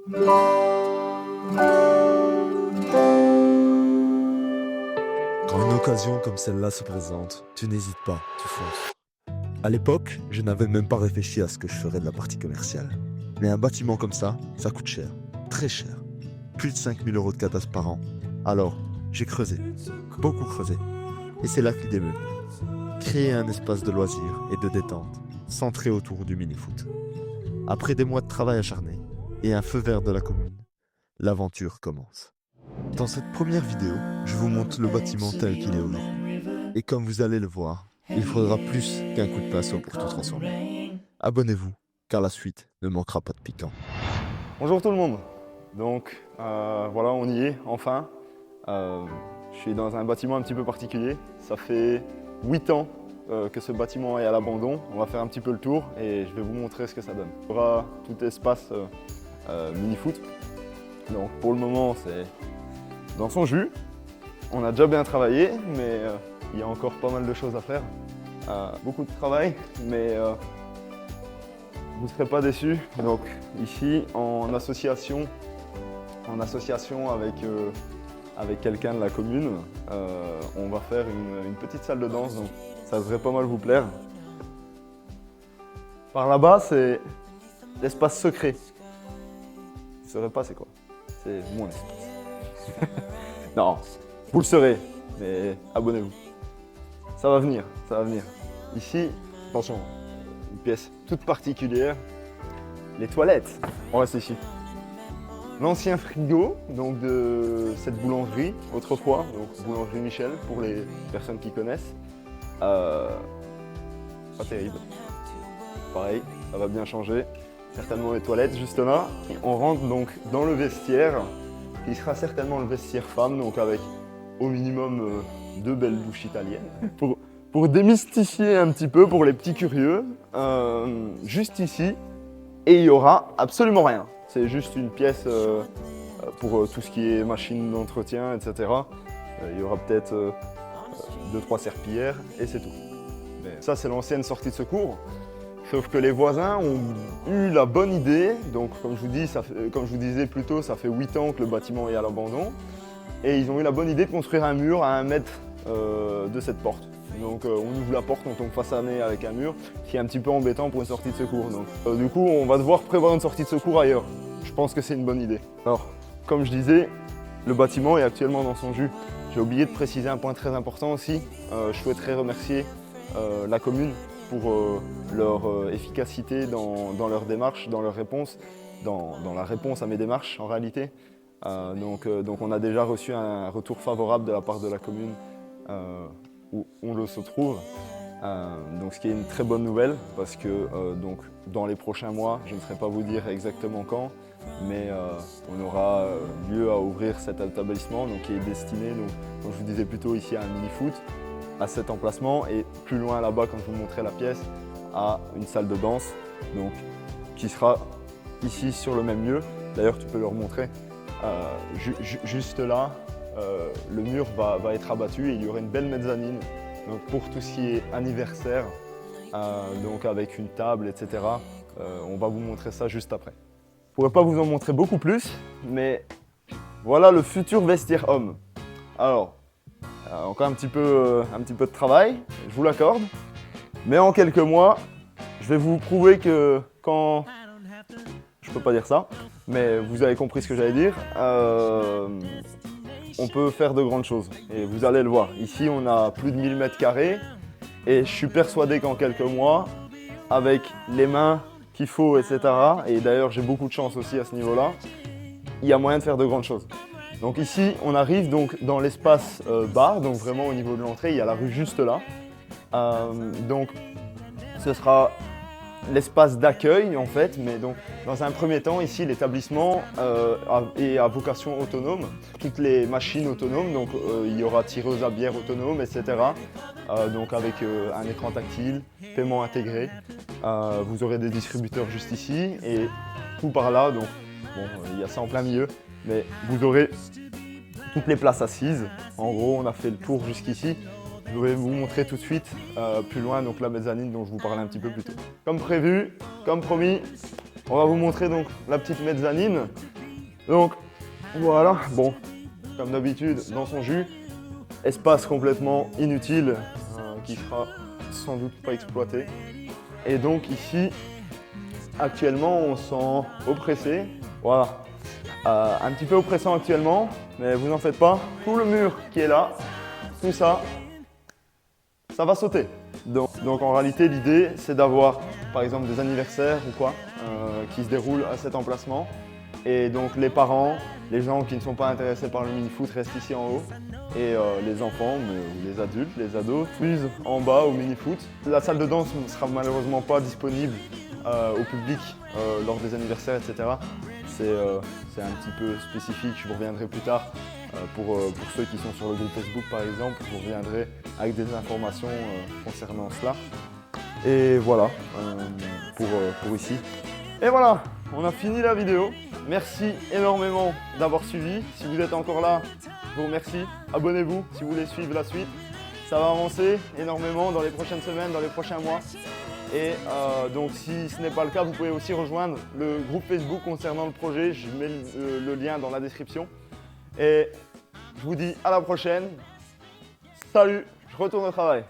Quand une occasion comme celle-là se présente, tu n'hésites pas, tu fonces. À l'époque, je n'avais même pas réfléchi à ce que je ferais de la partie commerciale. Mais un bâtiment comme ça coûte cher, très cher. Plus de 5 000 € de cadastre par an. Alors, j'ai creusé, beaucoup creusé. Et c'est là que l'idée m'est venue. Créer un espace de loisirs et de détente, centré autour du mini-foot. Après des mois de travail acharné et un feu vert de la commune, l'aventure commence. Dans cette première vidéo, je vous montre le bâtiment tel qu'il est aujourd'hui. Et comme vous allez le voir, il faudra plus qu'un coup de pinceau pour tout transformer. Abonnez-vous, car la suite ne manquera pas de piquant. Bonjour tout le monde. Donc voilà, on y est, enfin. Je suis dans un bâtiment un petit peu particulier. Ça fait 8 ans que ce bâtiment est à l'abandon. On va faire un petit peu le tour et je vais vous montrer ce que ça donne. Il y aura tout espace mini-foot. Donc pour le moment, c'est dans son jus. On a déjà bien travaillé, mais il y a encore pas mal de choses à faire. Beaucoup de travail, mais vous ne serez pas déçus. Donc ici, en association avec quelqu'un de la commune, on va faire une petite salle de danse, donc ça devrait pas mal vous plaire. Par là-bas, c'est l'espace secret. Vous ne saurez pas c'est quoi. C'est mon espace. Non, vous le saurez, mais abonnez-vous. Ça va venir, ça va venir. Ici, attention, une pièce toute particulière, les toilettes. On reste ici. L'ancien frigo donc de cette boulangerie, autrefois, donc boulangerie Michel pour les personnes qui connaissent. Pas terrible. Pareil, ça va bien changer. Certainement les toilettes juste là. Et on rentre donc dans le vestiaire, qui sera certainement le vestiaire femme, donc avec au minimum 2 belles douches italiennes. Pour démystifier un petit peu pour les petits curieux, juste ici, et il n'y aura absolument rien. C'est juste une pièce pour tout ce qui est machine d'entretien, etc. Il y aura peut-être 2-3 serpillères et c'est tout. Mais ça, c'est l'ancienne sortie de secours. Sauf que les voisins ont eu la bonne idée. Donc, comme je vous disais plus tôt, ça fait 8 ans que le bâtiment est à l'abandon. Et ils ont eu la bonne idée de construire un mur à 1 mètre de cette porte. Donc on ouvre la porte, on tombe face à nez avec un mur, ce qui est un petit peu embêtant pour une sortie de secours. Donc, du coup, on va devoir prévoir une sortie de secours ailleurs. Je pense que c'est une bonne idée. Alors, comme je disais, le bâtiment est actuellement dans son jus. J'ai oublié de préciser un point très important aussi. Je souhaiterais remercier la commune pour leur efficacité dans leur démarche, dans leur réponse, dans la réponse à mes démarches en réalité. Donc on a déjà reçu un retour favorable de la part de la commune où on se trouve. Donc ce qui est une très bonne nouvelle parce que donc, dans les prochains mois, je ne saurais pas vous dire exactement quand, mais on aura lieu à ouvrir cet établissement donc, qui est destiné, donc, comme je vous disais plus tôt, ici à un mini-foot, à cet emplacement et plus loin là-bas, quand je vous montrais la pièce, à une salle de danse donc, qui sera ici sur le même lieu. D'ailleurs, tu peux leur montrer. Juste là, le mur va être abattu et il y aura une belle mezzanine donc pour tout ce qui est anniversaire, donc avec une table, etc. On va vous montrer ça juste après. Je ne pourrais pas vous en montrer beaucoup plus, mais voilà le futur vestiaire homme. Alors, encore un petit peu de travail, je vous l'accorde, mais en quelques mois, je vais vous prouver que quand... Je peux pas dire ça, mais vous avez compris ce que j'allais dire. On peut faire de grandes choses et vous allez le voir. Ici, on a plus de 1000 mètres carrés et je suis persuadé qu'en quelques mois, avec les mains qu'il faut, etc. Et d'ailleurs, j'ai beaucoup de chance aussi à ce niveau-là, il y a moyen de faire de grandes choses. Donc ici, on arrive donc dans l'espace bar, donc vraiment au niveau de l'entrée, il y a la rue juste là. Donc, ce sera l'espace d'accueil en fait, mais donc dans un premier temps ici l'établissement est à vocation autonome, toutes les machines autonomes, donc il y aura tireuse à bière autonome, etc. Donc avec un écran tactile, paiement intégré, vous aurez des distributeurs juste ici et tout par là, donc bon, il y a ça en plein milieu, mais vous aurez toutes les places assises. En gros, on a fait le tour jusqu'ici. Je vais vous montrer tout de suite plus loin donc la mezzanine dont je vous parlais un petit peu plus tôt. Comme prévu, comme promis, on va vous montrer donc la petite mezzanine. Donc voilà, bon, comme d'habitude, dans son jus, espace complètement inutile qui sera sans doute pas exploité. Et donc ici, actuellement, on sent oppressé. Voilà, un petit peu oppressant actuellement, mais vous n'en faites pas. Tout le mur qui est là, tout ça, ça va sauter. Donc en réalité, l'idée, c'est d'avoir par exemple des anniversaires ou quoi qui se déroulent à cet emplacement. Et donc les parents, les gens qui ne sont pas intéressés par le mini-foot restent ici en haut. Et les enfants, ou les adultes, les ados, fusent en bas au mini-foot. La salle de danse ne sera malheureusement pas disponible au public lors des anniversaires, etc. C'est un petit peu spécifique, je vous reviendrai plus tard. Pour ceux qui sont sur le groupe Facebook par exemple, je vous reviendrai avec des informations concernant cela. Et voilà pour ici. Et voilà, on a fini la vidéo. Merci énormément d'avoir suivi. Si vous êtes encore là, je vous remercie. Abonnez-vous si vous voulez suivre la suite. Ça va avancer énormément dans les prochaines semaines, dans les prochains mois. Et donc si ce n'est pas le cas, vous pouvez aussi rejoindre le groupe Facebook concernant le projet. Je mets le lien dans la description. Et je vous dis à la prochaine. Salut, je retourne au travail.